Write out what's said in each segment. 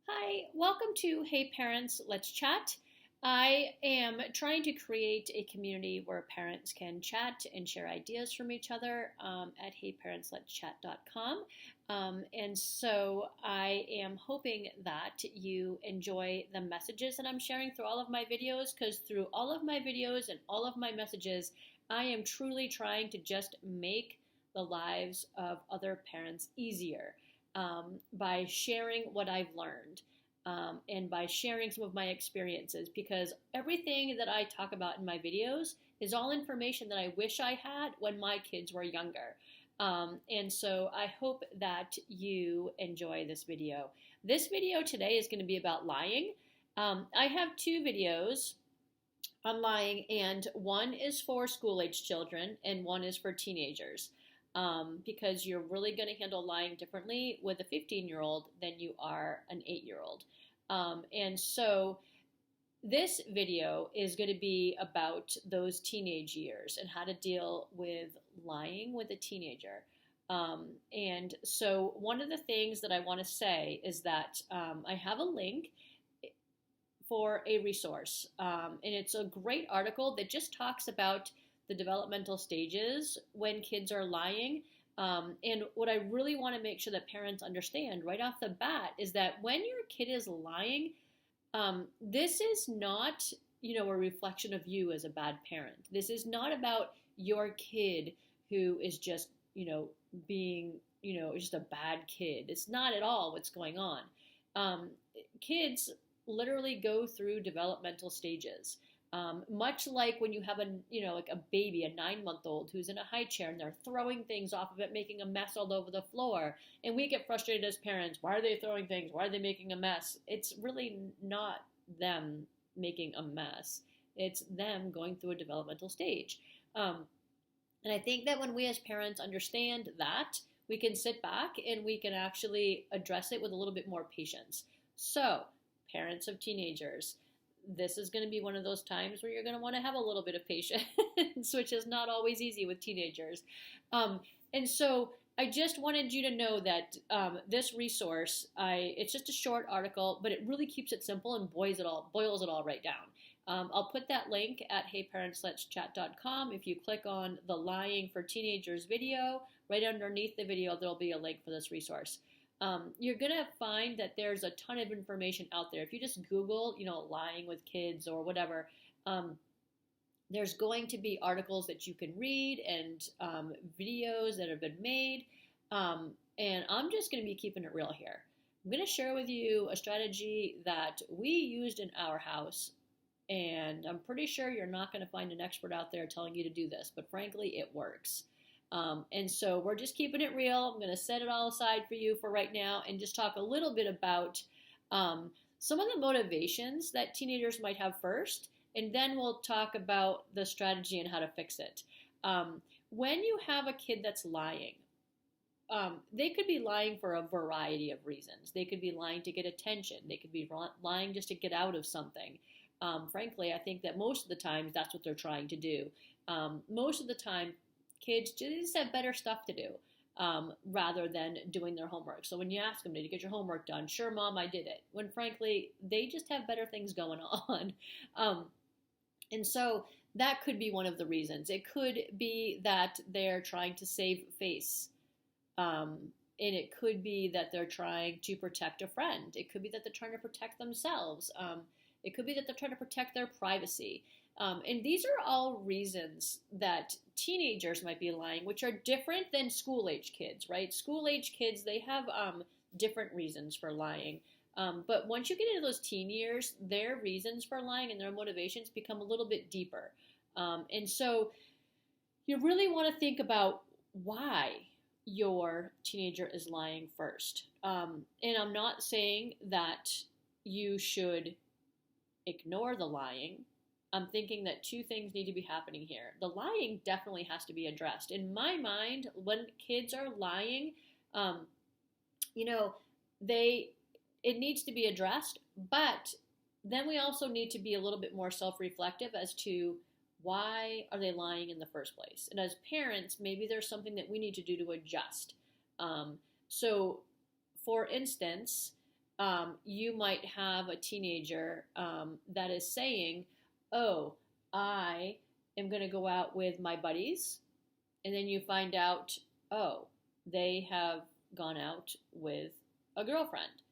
Hi, welcome to Hey Parents, Let's Chat. I am trying to create a community where parents can chat and share ideas from each other at heyparentsletschat.com. And so I am hoping that you enjoy the messages that I'm sharing through all of my videos, because through all of my videos and all of my messages, I am truly trying to just make the lives of other parents easier by sharing what I've learned and by sharing some of my experiences, because everything that I talk about in my videos is all information that I wish I had when my kids were younger. And so I hope that you enjoy this video. This video today is going to be about lying. I have two videos on lying, and one is for school age children and one is for teenagers. Because you're really going to handle lying differently with a 15-year-old than you are an 8-year-old. And so this video is going to be about those teenage years and how to deal with lying with a teenager. And so one of the things that I want to say is that I have a link for a resource. And it's a great article that just talks about the developmental stages when kids are lying. And what I really want to make sure that parents understand right off the bat is that when your kid is lying, this is not, a reflection of you as a bad parent. This is not about your kid who is just, being, just a bad kid. It's not at all what's going on. Kids literally go through developmental stages. Much like when you have like a baby, a 9-month-old who's in a high chair and they're throwing things off of it, making a mess all over the floor. And we get frustrated as parents. Why are they throwing things? Why are they making a mess? It's really not them making a mess. It's them going through a developmental stage. And I think that when we as parents understand that, we can sit back and we can actually address it with a little bit more patience. So, parents of teenagers, this is going to be one of those times where you're going to want to have a little bit of patience, which is not always easy with teenagers. And so I just wanted you to know that this resource, it's just a short article, but it really keeps it simple and boils it all right down. I'll put that link at heyparentsletschat.com. If you click on the Lying for Teenagers video, right underneath the video, there'll be a link for this resource. You're going to find that there's a ton of information out there. If you just Google, lying with kids or whatever, there's going to be articles that you can read and videos that have been made. And I'm just going to be keeping it real here. I'm going to share with you a strategy that we used in our house. And I'm pretty sure you're not going to find an expert out there telling you to do this, but frankly, it works. And so we're just keeping it real. I'm going to set it all aside for you for right now and just talk a little bit about some of the motivations that teenagers might have first, and then we'll talk about the strategy and how to fix it. When you have a kid that's lying, they could be lying for a variety of reasons. They could be lying to get attention. They could be lying just to get out of something. Frankly, I think that most of the time that's what they're trying to do. Most of the time, kids just have better stuff to do rather than doing their homework. So when you ask them, did you get your homework done? Sure, Mom, I did it. When frankly, they just have better things going on. And so that could be one of the reasons. It could be that they're trying to save face. And it could be that they're trying to protect a friend. It could be that they're trying to protect themselves. It could be that they're trying to protect their privacy. And these are all reasons that teenagers might be lying, which are different than school-age kids, right? School-age kids, they have different reasons for lying. But once you get into those teen years, their reasons for lying and their motivations become a little bit deeper. And so you really want to think about why your teenager is lying first. And I'm not saying that you should ignore the lying. I'm thinking that two things need to be happening here. The lying definitely has to be addressed. In my mind, when kids are lying, it needs to be addressed, but then we also need to be a little bit more self-reflective as to why are they lying in the first place. And as parents, maybe there's something that we need to do to adjust. So, for instance, You might have a teenager that is saying, "Oh, I am going to go out with my buddies," and then you find out, oh, they have gone out with a girlfriend.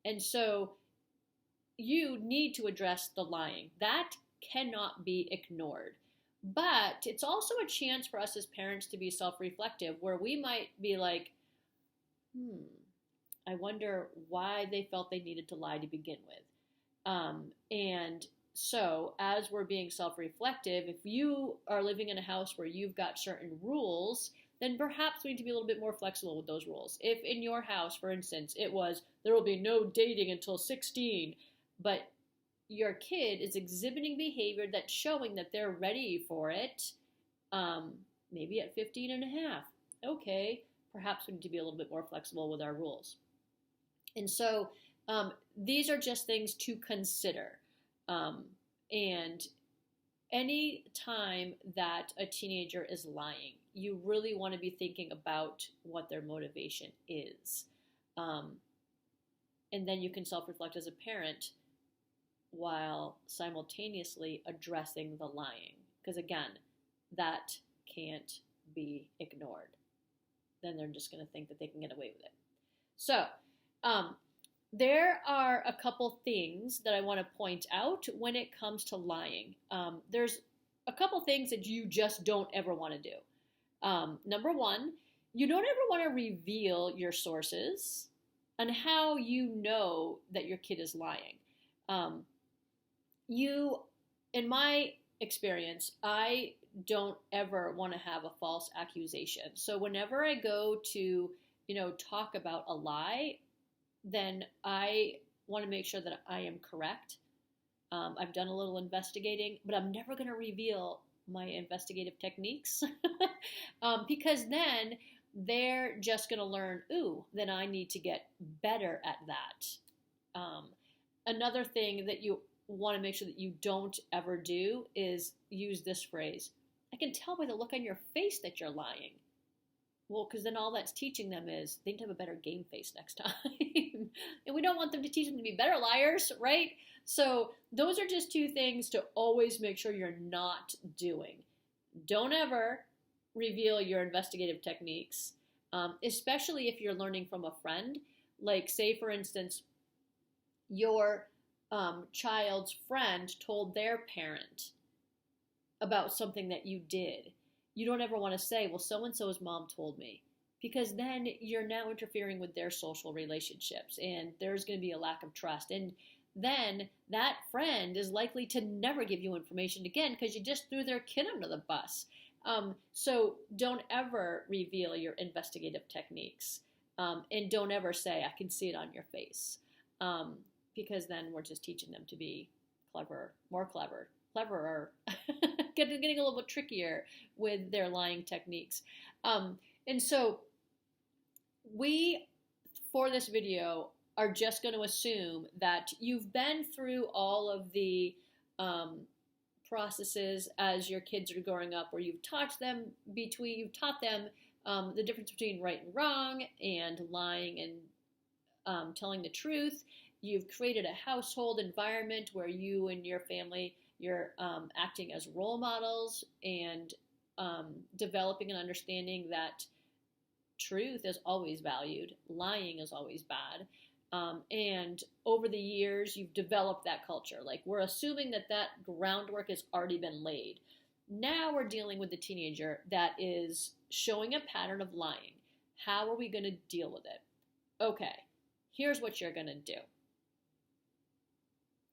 And so you need to address the lying. That cannot be ignored. But it's also a chance for us as parents to be self reflective, where we might be like, I wonder why they felt they needed to lie to begin with. And so, as we're being self reflective, if you are living in a house where you've got certain rules, then perhaps we need to be a little bit more flexible with those rules. If in your house, for instance, it was there will be no dating until 16, but your kid is exhibiting behavior that's showing that they're ready for it, maybe at 15 and a half. Okay, perhaps we need to be a little bit more flexible with our rules. And so these are just things to consider. And any time that a teenager is lying, you really want to be thinking about what their motivation is. And then you can self-reflect as a parent while simultaneously addressing the lying. Because again, that can't be ignored. Then they're just going to think that they can get away with it. So, there are a couple things that I want to point out when it comes to lying. There's a couple things that you just don't ever want to do. Number one, you don't ever want to reveal your sources and how you know that your kid is lying. In my experience, I don't ever want to have a false accusation. So whenever I go to, talk about a lie, then I want to make sure that I am correct. I've done a little investigating, but I'm never going to reveal my investigative techniques because then they're just going to learn, then I need to get better at that. Another thing that you want to make sure that you don't ever do is use this phrase. I can tell by the look on your face that you're lying. Well, because then all that's teaching them is they need to have a better game face next time. And we don't want them to teach them to be better liars, right? So those are just two things to always make sure you're not doing. Don't ever reveal your investigative techniques, especially if you're learning from a friend. Like, say, for instance, your child's friend told their parent about something that you did. You don't ever want to say, well, so-and-so's mom told me, because then you're now interfering with their social relationships and there's going to be a lack of trust. And then that friend is likely to never give you information again because you just threw their kid under the bus. So don't ever reveal your investigative techniques. And don't ever say, I can see it on your face. Because then we're just teaching them to be cleverer, getting a little bit trickier with their lying techniques. And so we, for this video, are just going to assume that you've been through all of the processes as your kids are growing up, where you've taught them the difference between right and wrong, and lying and telling the truth. You've created a household environment where you and your family, you're acting as role models and developing an understanding that truth is always valued, lying is always bad. And over the years, you've developed that culture. Like, we're assuming that groundwork has already been laid. Now we're dealing with the teenager that is showing a pattern of lying. How are we going to deal with it? Okay, here's what you're going to do.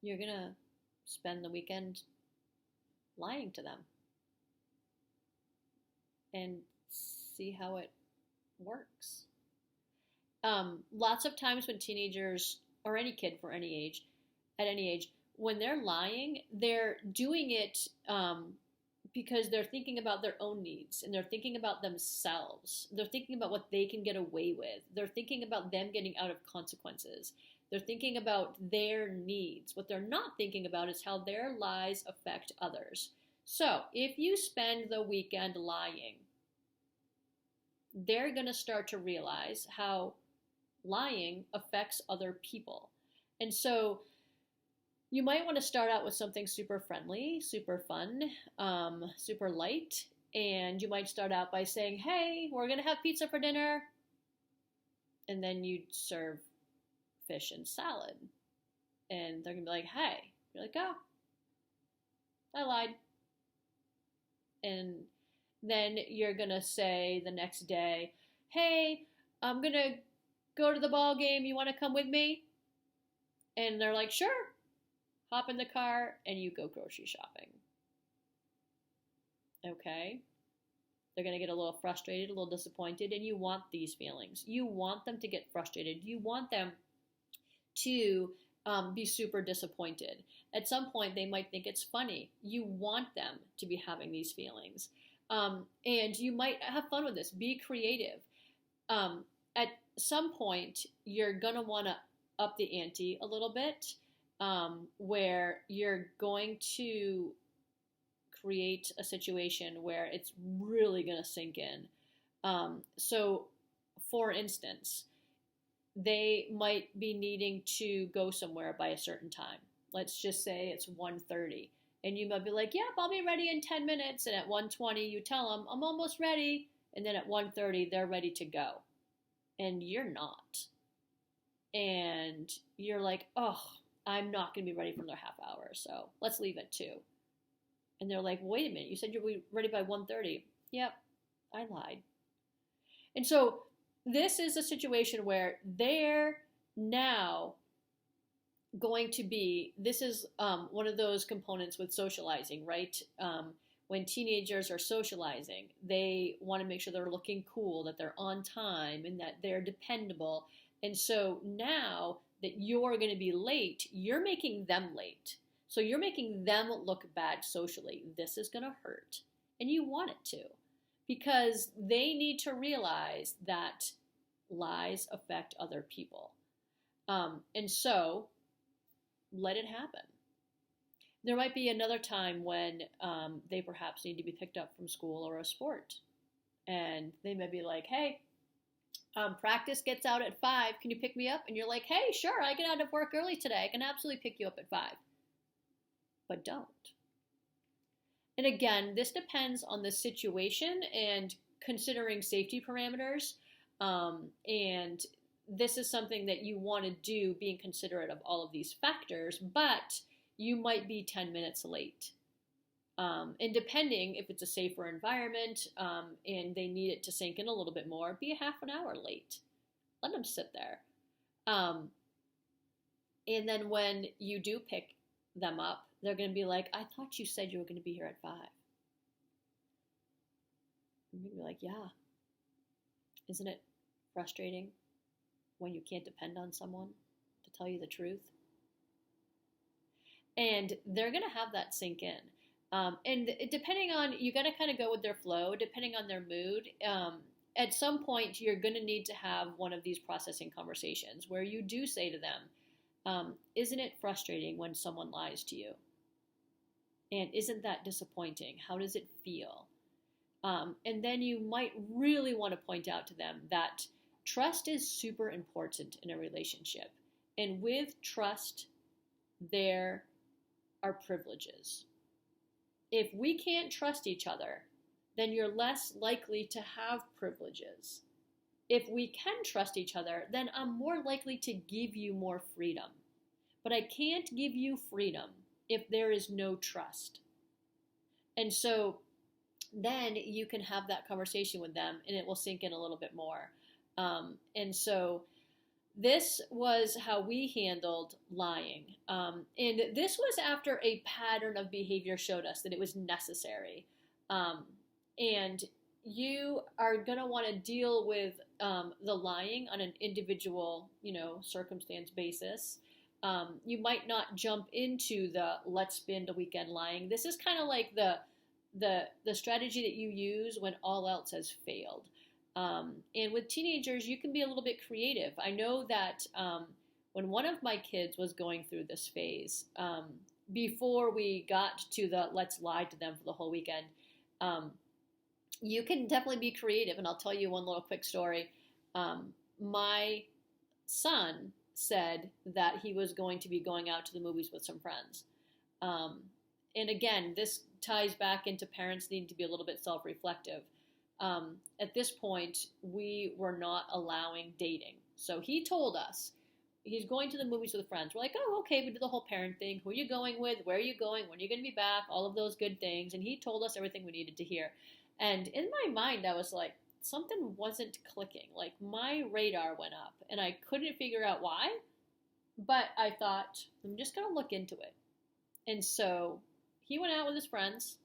You're going to spend the weekend lying to them and see how it works. Lots of times when teenagers, or any kid at any age, when they're lying, they're doing it because they're thinking about their own needs, and they're thinking about themselves. They're thinking about what they can get away with. They're thinking about them getting out of consequences. They're thinking about their needs. What they're not thinking about is how their lies affect others. So if you spend the weekend lying, they're going to start to realize how lying affects other people. And so you might want to start out with something super friendly, super fun, super light. And you might start out by saying, hey, we're going to have pizza for dinner. And then you serve fish and salad. And they're going to be like, hey. You're like, oh, I lied. And then you're going to say the next day, hey, I'm going to go to the ball game. You want to come with me? And they're like, sure. Hop in the car and you go grocery shopping. Okay? They're going to get a little frustrated, a little disappointed, and you want these feelings. You want them to get frustrated. You want them to be super disappointed. At some point, they might think it's funny. You want them to be having these feelings. And you might have fun with this. Be creative. At some point, you're going to want to up the ante a little bit, where you're going to create a situation where it's really going to sink in. So, for instance, they might be needing to go somewhere by a certain time. Let's just say it's 1:30. And you might be like, yep, I'll be ready in 10 minutes. And at 1:20, you tell them, I'm almost ready. And then at 1:30, they're ready to go. And you're not. And you're like, oh, I'm not going to be ready for another half hour or so. Let's leave at 2. And they're like, wait a minute, you said you'll be ready by 1:30. Yep, I lied. And so this is a situation where they're now going to be, this is one of those components with socializing, right? When teenagers are socializing, they want to make sure they're looking cool, that they're on time, and that they're dependable. And so now that you're going to be late, you're making them late. So you're making them look bad socially. This is going to hurt. And you want it to. Because they need to realize that lies affect other people. And so let it happen. There might be another time when they perhaps need to be picked up from school or a sport. And they may be like, hey, practice gets out at 5. Can you pick me up? And you're like, hey, sure, I get out of work early today. I can absolutely pick you up at 5. But don't. And again, this depends on the situation and considering safety parameters. And this is something that you want to do, being considerate of all of these factors, but you might be 10 minutes late. And depending if it's a safer environment and they need it to sink in a little bit more, be a half an hour late. Let them sit there. And then when you do pick them up, they're going to be like, I thought you said you were going to be here at 5. And you're going to be like, yeah. Isn't it frustrating when you can't depend on someone to tell you the truth? And they're going to have that sink in. And depending on, you got to kind of go with their flow, depending on their mood. At some point, you're going to need to have one of these processing conversations where you do say to them, isn't it frustrating when someone lies to you? And isn't that disappointing? How does it feel? And then you might really want to point out to them that trust is super important in a relationship. And with trust, there are privileges. If we can't trust each other, then you're less likely to have privileges. If we can trust each other, then I'm more likely to give you more freedom. But I can't give you freedom if there is no trust. And so then you can have that conversation with them and it will sink in a little bit more. And so this was how we handled lying. And this was after a pattern of behavior showed us that it was necessary. And you are going to want to deal with the lying on an individual, circumstance basis. You might not jump into the let's spend a weekend lying. This is kind of like the strategy that you use when all else has failed. And with teenagers, you can be a little bit creative. I know that when one of my kids was going through this phase, before we got to the let's lie to them for the whole weekend, you can definitely be creative. And I'll tell you one little quick story. My son said that he was going to be going out to the movies with some friends. And again, this ties back into parents needing to be a little bit self-reflective. At this point, we were not allowing dating. So he told us he's going to the movies with friends. We're like, oh, okay, we did the whole parent thing. Who are you going with? Where are you going? When are you going to be back? All of those good things. And he told us everything we needed to hear. And in my mind, I was like, something wasn't clicking. Like my radar went up and I couldn't figure out why. But I thought, I'm just going to look into it. And so he went out with his friends.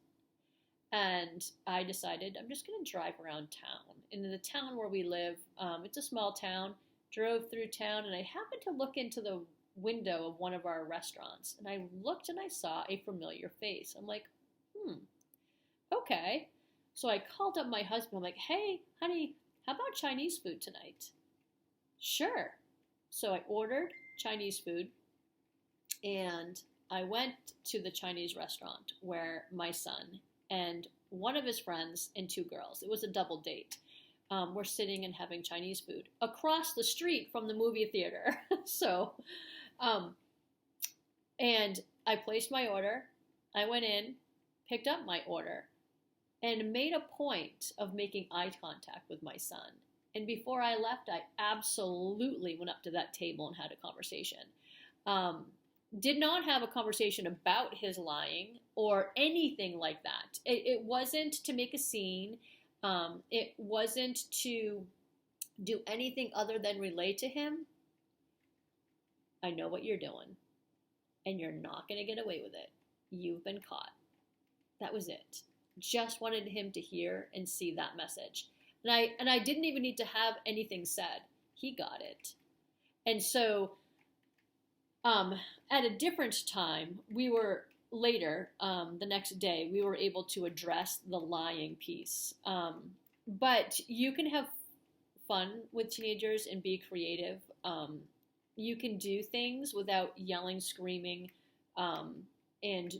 And I decided I'm just going to drive around town. And in the town where we live, it's a small town. Drove through town, and I happened to look into the window of one of our restaurants. And I looked and I saw a familiar face. I'm like, okay. So I called up my husband. I'm like, hey, honey, how about Chinese food tonight? Sure. So I ordered Chinese food, and I went to the Chinese restaurant where my son and one of his friends and two girls, it was a double date, were sitting and having Chinese food across the street from the movie theater. So, and I placed my order. I went in, picked up my order, and made a point of making eye contact with my son. And before I left, I absolutely went up to that table and had a conversation. Did not have a conversation about his lying or anything like that. It wasn't to make a scene. It wasn't to do anything other than relate to him. I know what you're doing, and you're not going to get away with it. You've been caught. That was it. Just wanted him to hear and see that message. And I didn't even need to have anything said. He got it. And so at a different time, we were later, the next day, we were able to address the lying piece. But you can have fun with teenagers and be creative. You can do things without yelling, screaming, and,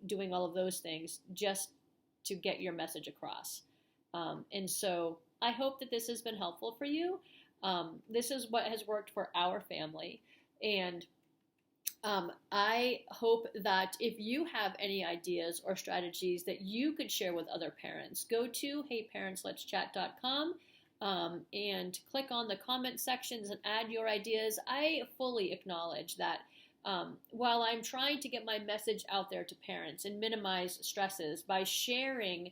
doing all of those things just to get your message across. And so I hope that this has been helpful for you. This is what has worked for our family. And I hope that if you have any ideas or strategies that you could share with other parents, go to heyparentsletschat.com and click on the comment sections and add your ideas. I fully acknowledge that while I'm trying to get my message out there to parents and minimize stresses by sharing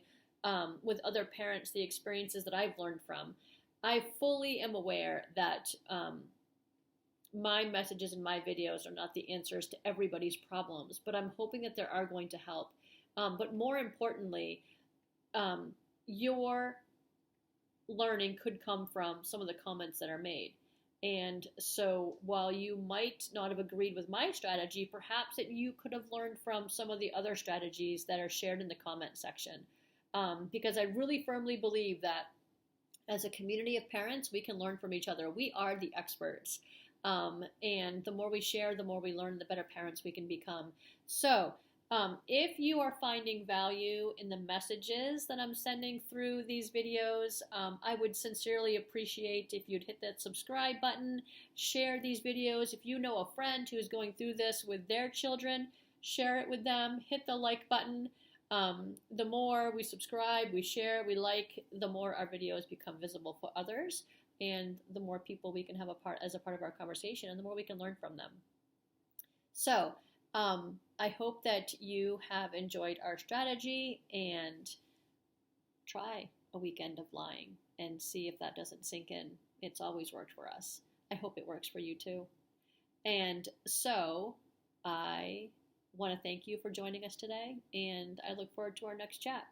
with other parents the experiences that I've learned from, I fully am aware that my messages and my videos are not the answers to everybody's problems, but I'm hoping that they are going to help. But more importantly, your learning could come from some of the comments that are made. And so while you might not have agreed with my strategy, perhaps that you could have learned from some of the other strategies that are shared in the comment section. Because I really firmly believe that as a community of parents, we can learn from each other. We are the experts. And the more we share, the more we learn, the better parents we can become. So if you are finding value in the messages that I'm sending through these videos, I would sincerely appreciate if you'd hit that subscribe button, share these videos. If you know a friend who is going through this with their children, share it with them, hit the like button. The more we subscribe, we share, we like, the more our videos become visible for others. And the more people we can have as a part of our conversation, and the more we can learn from them. So I hope that you have enjoyed our strategy, and try a weekend of lying and see if that doesn't sink in. It's always worked for us. I hope it works for you too. And so I want to thank you for joining us today, and I look forward to our next chat.